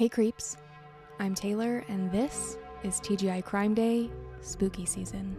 Hey creeps, I'm Taylor and this is TGI Crime Day, Spooky Season.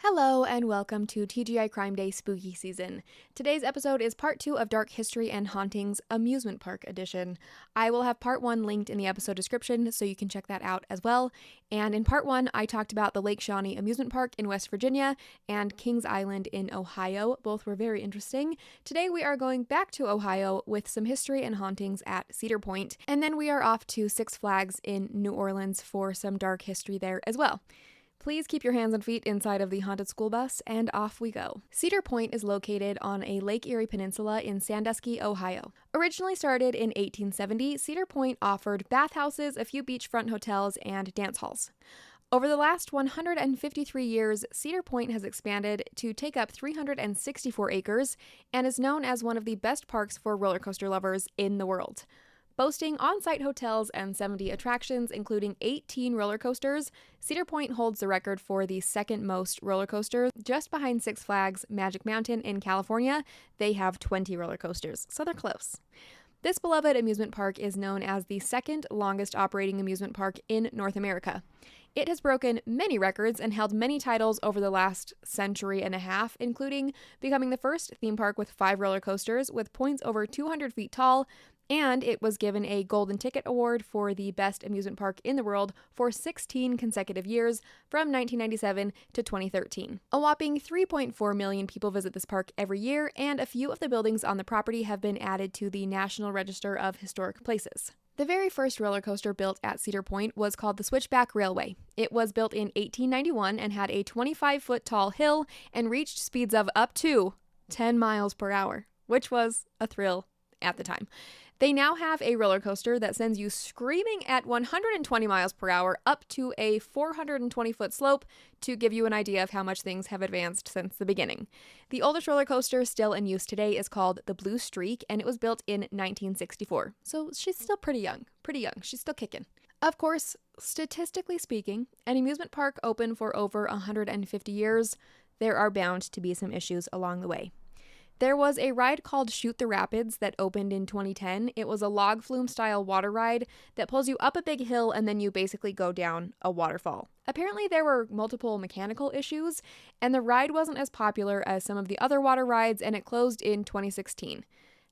Hello and welcome to TGI Crime Day Spooky Season. Today's episode is part 2 of Dark History and Hauntings Amusement Park Edition. I will have part 1 linked in the episode description so you can check that out as well. And in part 1, I talked about the Lake Shawnee Amusement Park in West Virginia and Kings Island in Ohio. Both were very interesting. Today we are going back to Ohio with some history and hauntings at Cedar Point, and then we are off to Six Flags in New Orleans for some dark history there as well. Please keep your hands and feet inside of the haunted school bus, and off we go. Cedar Point is located on a Lake Erie peninsula in Sandusky, Ohio. Originally started in 1870, Cedar Point offered bathhouses, a few beachfront hotels, and dance halls. Over the last 153 years, Cedar Point has expanded to take up 364 acres and is known as one of the best parks for roller coaster lovers in the world. Boasting on-site hotels and 70 attractions, including 18 roller coasters, Cedar Point holds the record for the second most roller coasters, just behind Six Flags Magic Mountain in California. They have 20 roller coasters, so they're close. This beloved amusement park is known as the second longest operating amusement park in North America. It has broken many records and held many titles over the last century and a half, including becoming the first theme park with 5 roller coasters with points over 200 feet tall, and it was given a Golden Ticket Award for the best amusement park in the world for 16 consecutive years from 1997 to 2013. A whopping 3.4 million people visit this park every year, and a few of the buildings on the property have been added to the National Register of Historic Places. The very first roller coaster built at Cedar Point was called the Switchback Railway. It was built in 1891 and had a 25-foot tall hill and reached speeds of up to 10 miles per hour, which was a thrill at the time. They now have a roller coaster that sends you screaming at 120 miles per hour up to a 420-foot slope to give you an idea of how much things have advanced since the beginning. The oldest roller coaster still in use today is called the Blue Streak, and it was built in 1964. So she's still pretty young. She's still kicking. Of course, statistically speaking, an amusement park open for over 150 years, there are bound to be some issues along the way. There was a ride called Shoot the Rapids that opened in 2010. It was a log flume style water ride that pulls you up a big hill and then you basically go down a waterfall. Apparently there were multiple mechanical issues and the ride wasn't as popular as some of the other water rides, and it closed in 2016.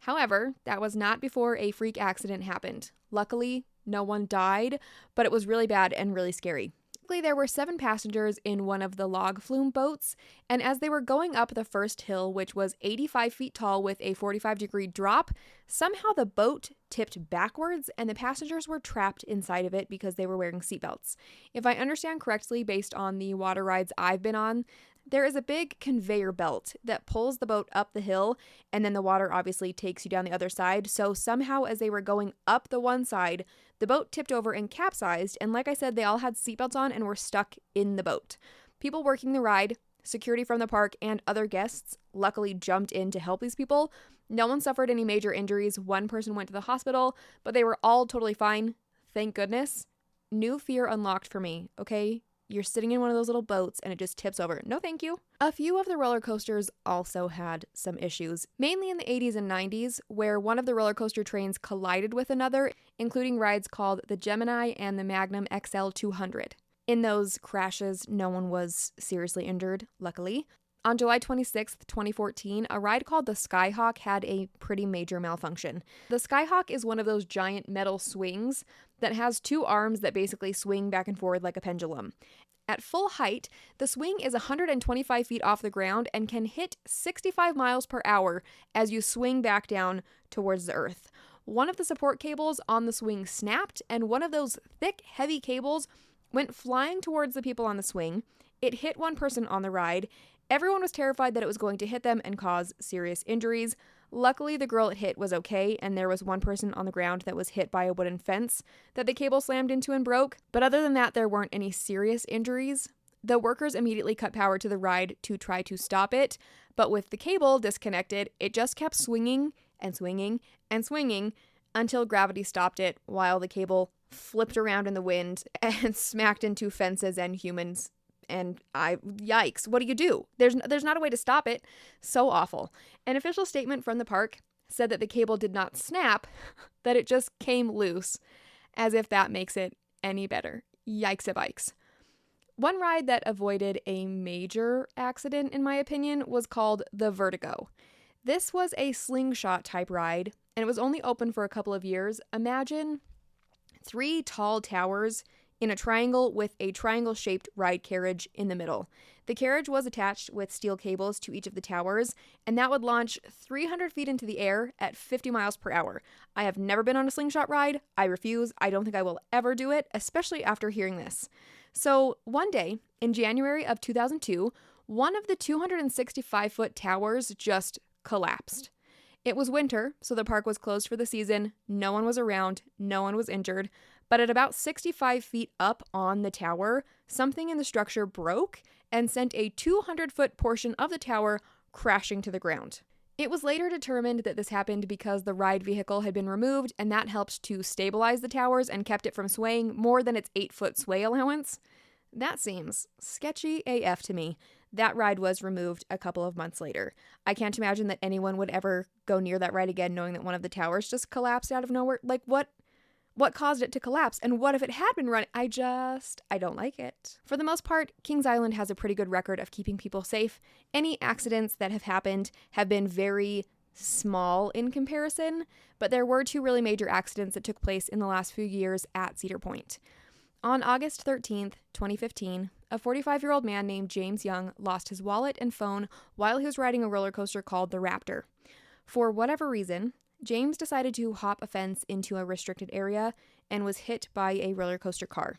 However, that was not before a freak accident happened. Luckily, no one died, but it was really bad and really scary. There were 7 passengers in one of the log flume boats, and as they were going up the first hill, which was 85 feet tall with a 45-degree drop, somehow the boat tipped backwards and the passengers were trapped inside of it because they were wearing seatbelts. If I understand correctly, based on the water rides I've been on, there is a big conveyor belt that pulls the boat up the hill, and then the water obviously takes you down the other side. So somehow as they were going up the one side, the boat tipped over and capsized, and like I said, they all had seatbelts on and were stuck in the boat. People working the ride, security from the park, and other guests luckily jumped in to help these people. No one suffered any major injuries. One person went to the hospital, but they were all totally fine. Thank goodness. New fear unlocked for me, okay? You're sitting in one of those little boats and it just tips over. No, thank you. A few of the roller coasters also had some issues, mainly in the 80s and 90s, where one of the roller coaster trains collided with another, including rides called the Gemini and the Magnum XL 200. In those crashes, no one was seriously injured, luckily. On July 26, 2014, a ride called the Skyhawk had a pretty major malfunction. The Skyhawk is one of those giant metal swings that has 2 arms that basically swing back and forward like a pendulum. At full height, the swing is 125 feet off the ground and can hit 65 miles per hour as you swing back down towards the earth. One of the support cables on the swing snapped, and one of those thick, heavy cables went flying towards the people on the swing. It hit one person on the ride. Everyone was terrified that it was going to hit them and cause serious injuries. Luckily, the girl it hit was okay, and there was one person on the ground that was hit by a wooden fence that the cable slammed into and broke. But other than that, there weren't any serious injuries. The workers immediately cut power to the ride to try to stop it, but with the cable disconnected, it just kept swinging and swinging and swinging until gravity stopped it while the cable flipped around in the wind and smacked into fences and humans. And yikes, what do? There's not a way to stop it. So awful. An official statement from the park said that the cable did not snap, that it just came loose, as if that makes it any better. Yikes-a-bikes. One ride that avoided a major accident, in my opinion, was called the Vertigo. This was a slingshot type ride, and it was only open for a couple of years. Imagine 3 tall towers in a triangle with a triangle-shaped ride carriage in the middle. The carriage was attached with steel cables to each of the towers, and that would launch 300 feet into the air at 50 miles per hour. I have never been on a slingshot ride. I refuse. I don't think I will ever do it, especially after hearing this. So one day, in January of 2002, one of the 265-foot towers just collapsed. It was winter, so the park was closed for the season. No one was around. No one was injured. But at about 65 feet up on the tower, something in the structure broke and sent a 200-foot portion of the tower crashing to the ground. It was later determined that this happened because the ride vehicle had been removed, and that helped to stabilize the towers and kept it from swaying more than its 8-foot sway allowance. That seems sketchy AF to me. That ride was removed a couple of months later. I can't imagine that anyone would ever go near that ride again knowing that one of the towers just collapsed out of nowhere. Like, what caused it to collapse? And what if it had been running? I don't like it. For the most part, Kings Island has a pretty good record of keeping people safe. Any accidents that have happened have been very small in comparison, but there were 2 really major accidents that took place in the last few years at Cedar Point. On August 13th, 2015, a 45-year-old man named James Young lost his wallet and phone while he was riding a roller coaster called the Raptor. For whatever reason, James decided to hop a fence into a restricted area and was hit by a roller coaster car.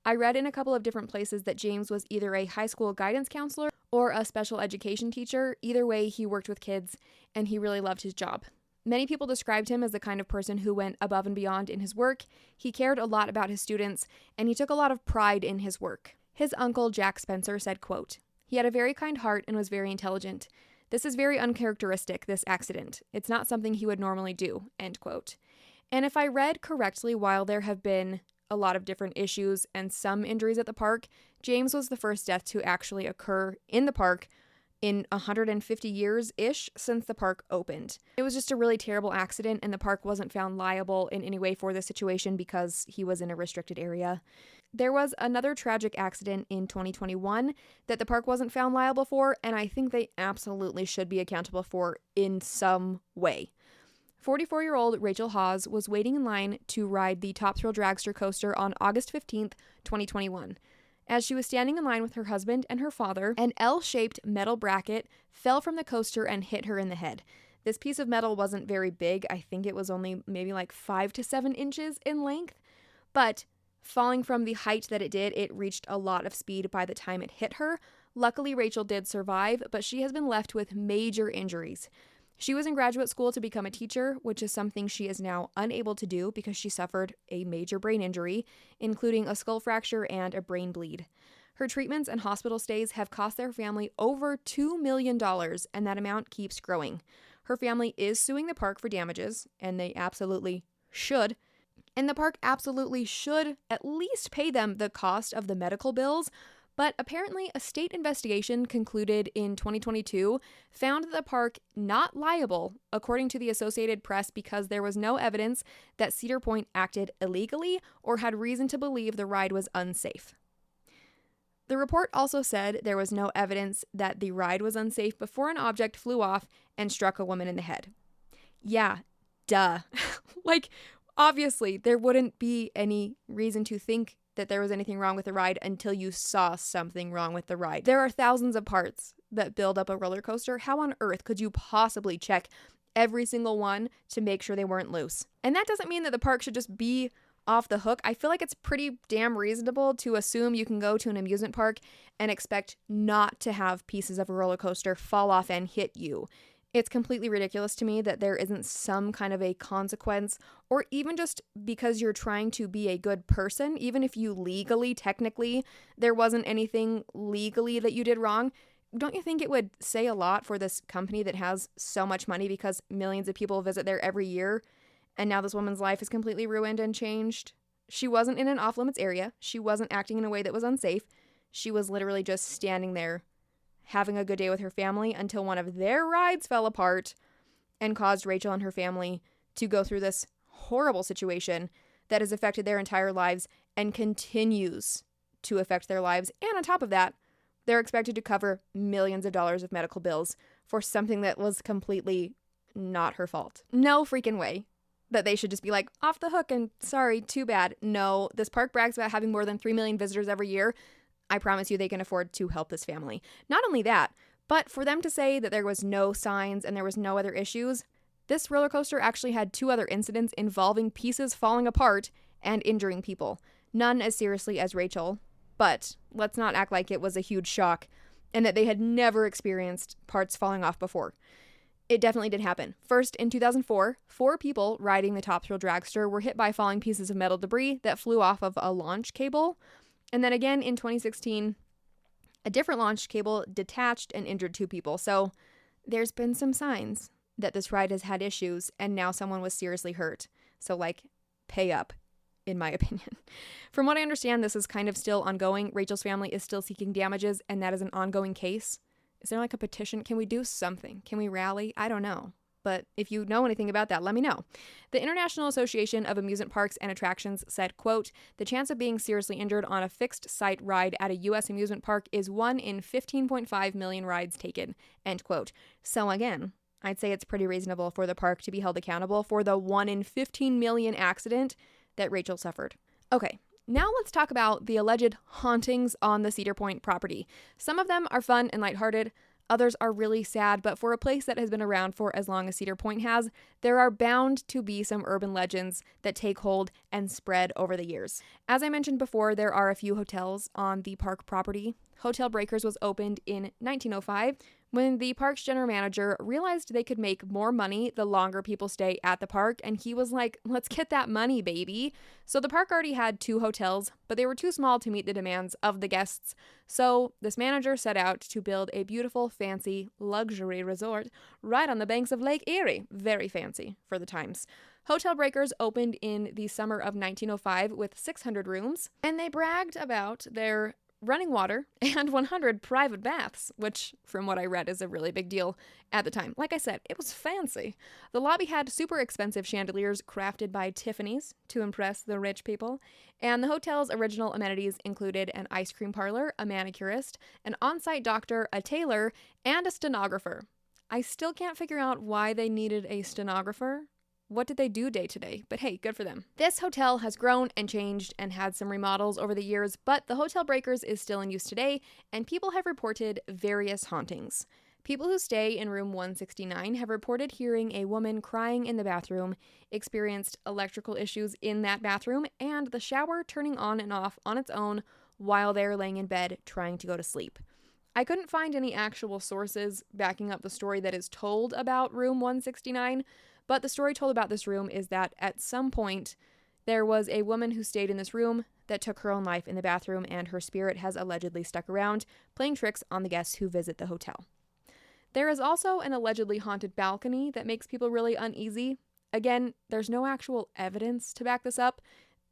I read in a couple of different places that James was either a high school guidance counselor or a special education teacher. Either way, he worked with kids and he really loved his job. Many people described him as the kind of person who went above and beyond in his work. He cared a lot about his students, and he took a lot of pride in his work. His uncle, Jack Spencer, said, quote, "He had a very kind heart and was very intelligent. This is very uncharacteristic, this accident. It's not something he would normally do," end quote. And if I read correctly, while there have been a lot of different issues and some injuries at the park, James was the first death to actually occur in the park in 150 years-ish since the park opened. It was just a really terrible accident, and the park wasn't found liable in any way for the situation because he was in a restricted area. There was another tragic accident in 2021 that the park wasn't found liable for, and I think they absolutely should be accountable for in some way. 44-year-old Rachel Hawes was waiting in line to ride the Top Thrill Dragster coaster on August 15th, 2021. As she was standing in line with her husband and her father, an L-shaped metal bracket fell from the coaster and hit her in the head. This piece of metal wasn't very big. I think it was only maybe like 5 to 7 inches in length. But falling from the height that it did, it reached a lot of speed by the time it hit her. Luckily, Rachel did survive, but she has been left with major injuries. She was in graduate school to become a teacher, which is something she is now unable to do because she suffered a major brain injury, including a skull fracture and a brain bleed. Her treatments and hospital stays have cost their family over $2 million, and that amount keeps growing. Her family is suing the park for damages, and they absolutely should. And the park absolutely should at least pay them the cost of the medical bills. But apparently, a state investigation concluded in 2022 found the park not liable, according to the Associated Press, because there was no evidence that Cedar Point acted illegally or had reason to believe the ride was unsafe. The report also said there was no evidence that the ride was unsafe before an object flew off and struck a woman in the head. Yeah, duh. Obviously, there wouldn't be any reason to think that there was anything wrong with the ride until you saw something wrong with the ride. There are thousands of parts that build up a roller coaster. How on earth could you possibly check every single one to make sure they weren't loose? And that doesn't mean that the park should just be off the hook. I feel like it's pretty damn reasonable to assume you can go to an amusement park and expect not to have pieces of a roller coaster fall off and hit you. It's completely ridiculous to me that there isn't some kind of a consequence, or even just because you're trying to be a good person, even if you legally, technically, there wasn't anything legally that you did wrong. Don't you think it would say a lot for this company that has so much money because millions of people visit there every year? And now this woman's life is completely ruined and changed. She wasn't in an off-limits area. She wasn't acting in a way that was unsafe. She was literally just standing there, having a good day with her family until one of their rides fell apart and caused Rachel and her family to go through this horrible situation that has affected their entire lives and continues to affect their lives. And on top of that, they're expected to cover millions of dollars of medical bills for something that was completely not her fault. No freaking way that they should just be like, off the hook and sorry, too bad. No, this park brags about having more than 3 million visitors every year. I promise you they can afford to help this family. Not only that, but for them to say that there was no signs and there was no other issues, this roller coaster actually had 2 other incidents involving pieces falling apart and injuring people. None as seriously as Rachel, but let's not act like it was a huge shock and that they had never experienced parts falling off before. It definitely did happen. First, in 2004, 4 people riding the Top Thrill dragster were hit by falling pieces of metal debris that flew off of a launch cable. And then again in 2016, a different launch cable detached and injured 2 people. So there's been some signs that this ride has had issues and now someone was seriously hurt. So pay up, in my opinion. From what I understand, this is kind of still ongoing. Rachel's family is still seeking damages and that is an ongoing case. Is there a petition? Can we do something? Can we rally? I don't know. But if you know anything about that, let me know. The International Association of Amusement Parks and Attractions said, quote, "The chance of being seriously injured on a fixed site ride at a U.S. amusement park is 1 in 15.5 million rides taken," end quote. So again, I'd say it's pretty reasonable for the park to be held accountable for the 1 in 15 million accident that Rachel suffered. Okay. Now let's talk about the alleged hauntings on the Cedar Point property. Some of them are fun and lighthearted. Others are really sad, but for a place that has been around for as long as Cedar Point has, there are bound to be some urban legends that take hold and spread over the years. As I mentioned before, there are a few hotels on the park property. Hotel Breakers was opened in 1905 when the park's general manager realized they could make more money the longer people stay at the park, and he was like, let's get that money, baby. So the park already had 2 hotels, but they were too small to meet the demands of the guests. So this manager set out to build a beautiful, fancy, luxury resort right on the banks of Lake Erie. Very fancy for the times. Hotel Breakers opened in the summer of 1905 with 600 rooms, and they bragged about their running water and 100 private baths, which, from what I read, is a really big deal at the time. Like I said, it was fancy. The lobby had super expensive chandeliers crafted by Tiffany's to impress the rich people, and the hotel's original amenities included an ice cream parlor, a manicurist, an on-site doctor, a tailor, and a stenographer. I still can't figure out why they needed a stenographer. What did they do day to day? But hey, good for them. This hotel has grown and changed and had some remodels over the years, but the Hotel Breakers is still in use today, and people have reported various hauntings. People who stay in room 169 have reported hearing a woman crying in the bathroom, experienced electrical issues in that bathroom, and the shower turning on and off on its own while they're laying in bed trying to go to sleep. I couldn't find any actual sources backing up the story that is told about room 169, but the story told about this room is that at some point there was a woman who stayed in this room that took her own life in the bathroom, and her spirit has allegedly stuck around, playing tricks on the guests who visit the hotel. There is also an allegedly haunted balcony that makes people really uneasy. Again, there's no actual evidence to back this up.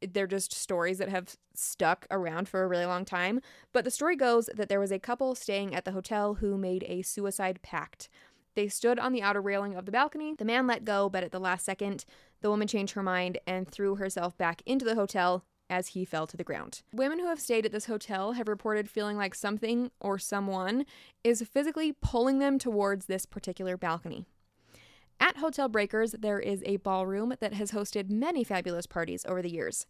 They're just stories that have stuck around for a really long time. But the story goes that there was a couple staying at the hotel who made a suicide pact. They stood on the outer railing of the balcony. The man let go, but at the last second, the woman changed her mind and threw herself back into the hotel as he fell to the ground. Women who have stayed at this hotel have reported feeling like something or someone is physically pulling them towards this particular balcony. At Hotel Breakers, there is a ballroom that has hosted many fabulous parties over the years.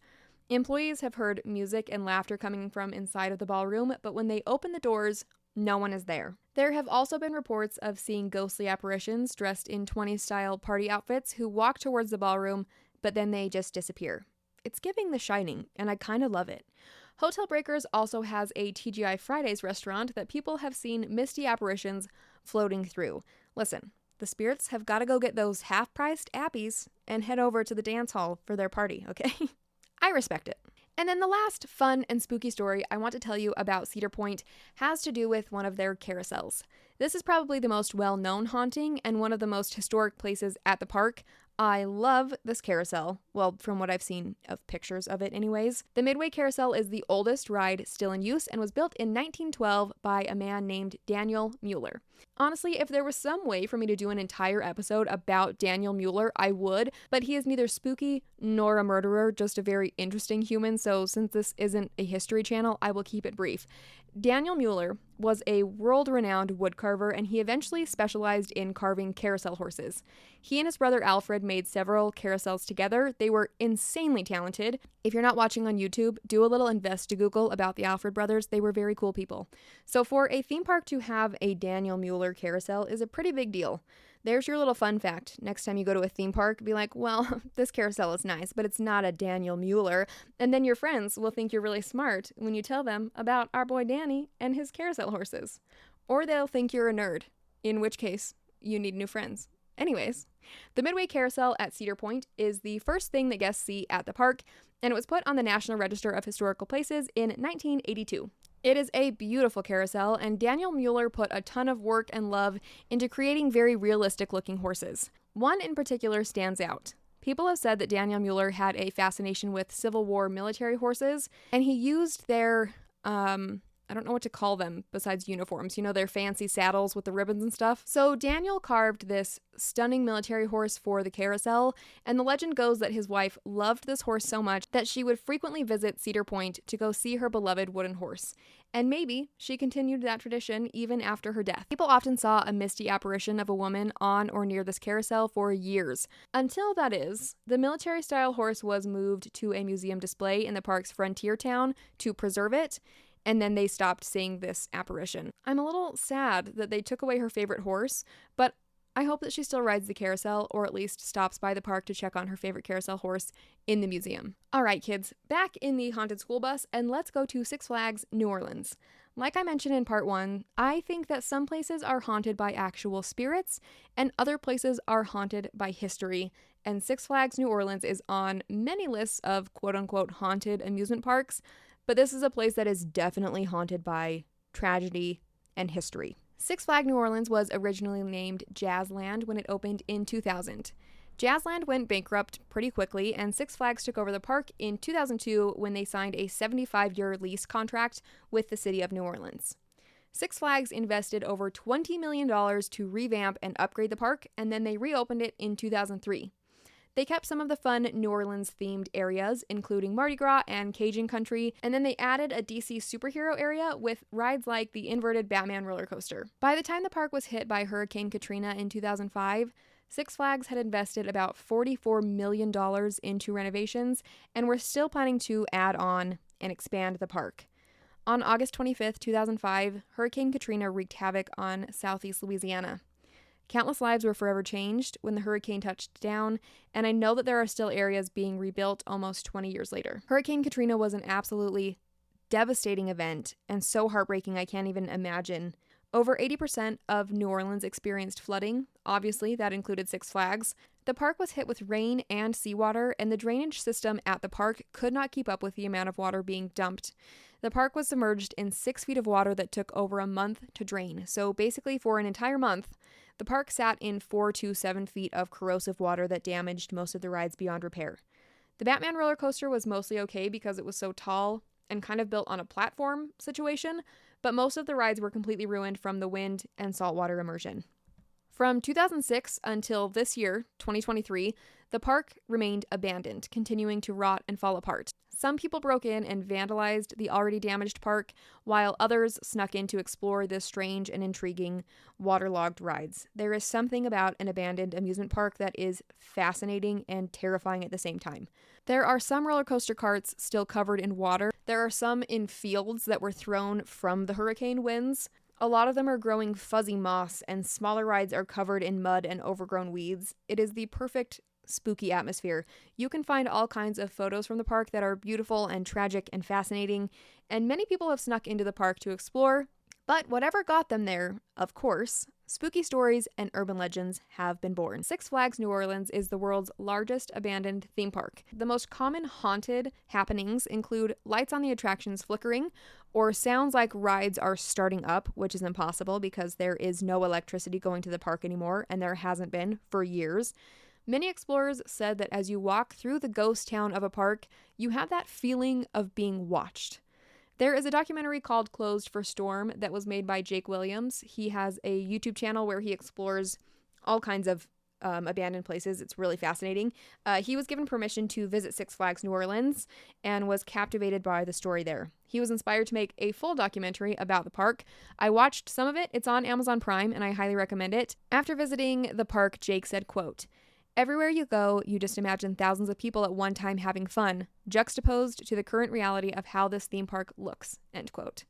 Employees have heard music and laughter coming from inside of the ballroom, but when they open the doors, no one is there. There have also been reports of seeing ghostly apparitions dressed in 20s-style party outfits who walk towards the ballroom, but then they just disappear. It's giving The Shining, and I kind of love it. Hotel Breakers also has a TGI Fridays restaurant that people have seen misty apparitions floating through. Listen, the spirits have got to go get those half-priced appies and head over to the dance hall for their party, okay? I respect it. And then the last fun and spooky story I want to tell you about Cedar Point has to do with one of their carousels. This is probably the most well-known haunting and one of the most historic places at the park. I love this carousel. Well, from what I've seen of pictures of it anyways. The Midway Carousel is the oldest ride still in use and was built in 1912 by a man named Daniel Mueller. Honestly, if there was some way for me to do an entire episode about Daniel Mueller, I would, but he is neither spooky nor a murderer, just a very interesting human, so since this isn't a history channel, I will keep it brief. Daniel Mueller was a world-renowned woodcarver, and he eventually specialized in carving carousel horses. He and his brother Alfred made several carousels together. They were insanely talented. If you're not watching on YouTube, do a little Google about the Alfred brothers. They were very cool people. So for a theme park to have a Daniel Mueller carousel is a pretty big deal. There's your little fun fact. Next time you go to a theme park, be like, well, this carousel is nice, but it's not a Daniel Mueller. And then your friends will think you're really smart when you tell them about our boy Danny and his carousel horses. Or they'll think you're a nerd, in which case you need new friends. Anyways, the Midway Carousel at Cedar Point is the first thing that guests see at the park, and it was put on the National Register of Historical Places in 1982. It is a beautiful carousel, and Daniel Mueller put a ton of work and love into creating very realistic-looking horses. One in particular stands out. People have said that Daniel Mueller had a fascination with Civil War military horses, and he used their, I don't know what to call them besides uniforms, you know, their fancy saddles with the ribbons and stuff. So Daniel carved this stunning military horse for the carousel, and the legend goes that his wife loved this horse so much that she would frequently visit Cedar Point to go see her beloved wooden horse. And maybe she continued that tradition even after her death. People often saw a misty apparition of a woman on or near this carousel for years. Until, that is, the military-style horse was moved to a museum display in the park's frontier town to preserve it, and then they stopped seeing this apparition. I'm a little sad that they took away her favorite horse, but I hope that she still rides the carousel, or at least stops by the park to check on her favorite carousel horse in the museum. Alright kids, back in the haunted school bus, and let's go to Six Flags New Orleans. Like I mentioned in part 1, I think that some places are haunted by actual spirits, and other places are haunted by history, and Six Flags New Orleans is on many lists of quote-unquote haunted amusement parks, but this is a place that is definitely haunted by tragedy and history. Six Flags New Orleans was originally named Jazzland when it opened in 2000. Jazzland went bankrupt pretty quickly, and Six Flags took over the park in 2002 when they signed a 75-year lease contract with the city of New Orleans. Six Flags invested over $20 million to revamp and upgrade the park, and then they reopened it in 2003. They kept some of the fun New Orleans-themed areas, including Mardi Gras and Cajun Country, and then they added a DC superhero area with rides like the inverted Batman roller coaster. By the time the park was hit by Hurricane Katrina in 2005, Six Flags had invested about $44 million into renovations, and were still planning to add on and expand the park. On August 25th, 2005, Hurricane Katrina wreaked havoc on southeast Louisiana. Countless lives were forever changed when the hurricane touched down, and I know that there are still areas being rebuilt almost 20 years later. Hurricane Katrina was an absolutely devastating event, and so heartbreaking I can't even imagine. Over 80% of New Orleans experienced flooding. Obviously, that included Six Flags. The park was hit with rain and seawater, and the drainage system at the park could not keep up with the amount of water being dumped. The park was submerged in 6 feet of water that took over a month to drain. So basically, for an entire month, the park sat in 4 to 7 feet of corrosive water that damaged most of the rides beyond repair. The Batman roller coaster was mostly okay because it was so tall and kind of built on a platform situation, but most of the rides were completely ruined from the wind and saltwater immersion. From 2006 until this year, 2023, the park remained abandoned, continuing to rot and fall apart. Some people broke in and vandalized the already damaged park, while others snuck in to explore this strange and intriguing waterlogged rides. There is something about an abandoned amusement park that is fascinating and terrifying at the same time. There are some roller coaster carts still covered in water. There are some in fields that were thrown from the hurricane winds. A lot of them are growing fuzzy moss, and smaller rides are covered in mud and overgrown weeds. It is the perfect spooky atmosphere. You can find all kinds of photos from the park that are beautiful and tragic and fascinating, and many people have snuck into the park to explore, but whatever got them there, of course, spooky stories and urban legends have been born. Six Flags New Orleans is the world's largest abandoned theme park. The most common haunted happenings include lights on the attractions flickering, or sounds like rides are starting up, which is impossible because there is no electricity going to the park anymore, and there hasn't been for years. Many explorers said that as you walk through the ghost town of a park, you have that feeling of being watched. There is a documentary called Closed for Storm that was made by Jake Williams. He has a YouTube channel where he explores all kinds of abandoned places. It's really fascinating. He was given permission to visit Six Flags New Orleans and was captivated by the story there. He was inspired to make a full documentary about the park. I watched some of it. It's on Amazon Prime, and I highly recommend it. After visiting the park, Jake said, quote, "Everywhere you go, you just imagine thousands of people at one time having fun, juxtaposed to the current reality of how this theme park looks," end quote.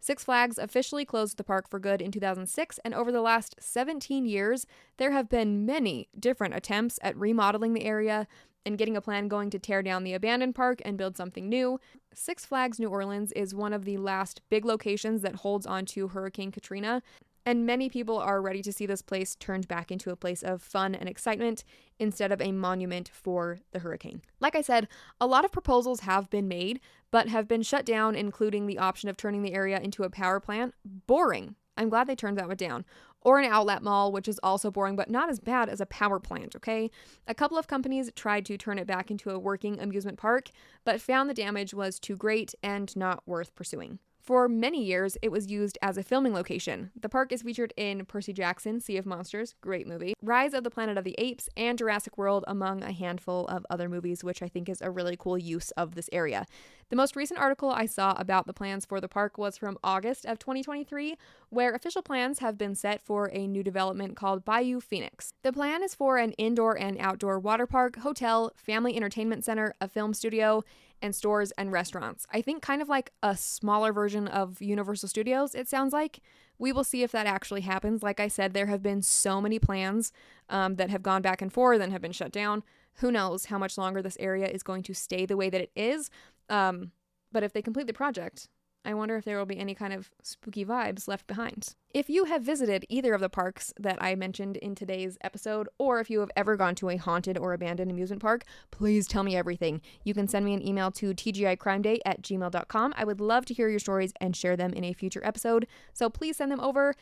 Six Flags officially closed the park for good in 2006, and over the last 17 years, there have been many different attempts at remodeling the area and getting a plan going to tear down the abandoned park and build something new. Six Flags New Orleans is one of the last big locations that holds on to Hurricane Katrina, and many people are ready to see this place turned back into a place of fun and excitement instead of a monument for the hurricane. Like I said, a lot of proposals have been made, but have been shut down, including the option of turning the area into a power plant. Boring. I'm glad they turned that one down. Or an outlet mall, which is also boring, but not as bad as a power plant, okay? A couple of companies tried to turn it back into a working amusement park, but found the damage was too great and not worth pursuing. For many years, it was used as a filming location. The park is featured in Percy Jackson, Sea of Monsters, great movie, Rise of the Planet of the Apes, and Jurassic World, among a handful of other movies, which I think is a really cool use of this area. The most recent article I saw about the plans for the park was from August of 2023, where official plans have been set for a new development called Bayou Phoenix. The plan is for an indoor and outdoor water park, hotel, family entertainment center, a film studio, and stores and restaurants. I think kind of like a smaller version of Universal Studios, it sounds like. We will see if that actually happens. Like I said, there have been so many plans that have gone back and forth and have been shut down. Who knows how much longer this area is going to stay the way that it is. But if they complete the project, I wonder if there will be any kind of spooky vibes left behind. If you have visited either of the parks that I mentioned in today's episode, or if you have ever gone to a haunted or abandoned amusement park, please tell me everything. You can send me an email to tgicrimeday@gmail.com. I would love to hear your stories and share them in a future episode, so please send them over.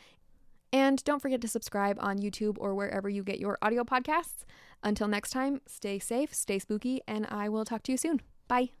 And don't forget to subscribe on YouTube or wherever you get your audio podcasts. Until next time, stay safe, stay spooky, and I will talk to you soon. Bye.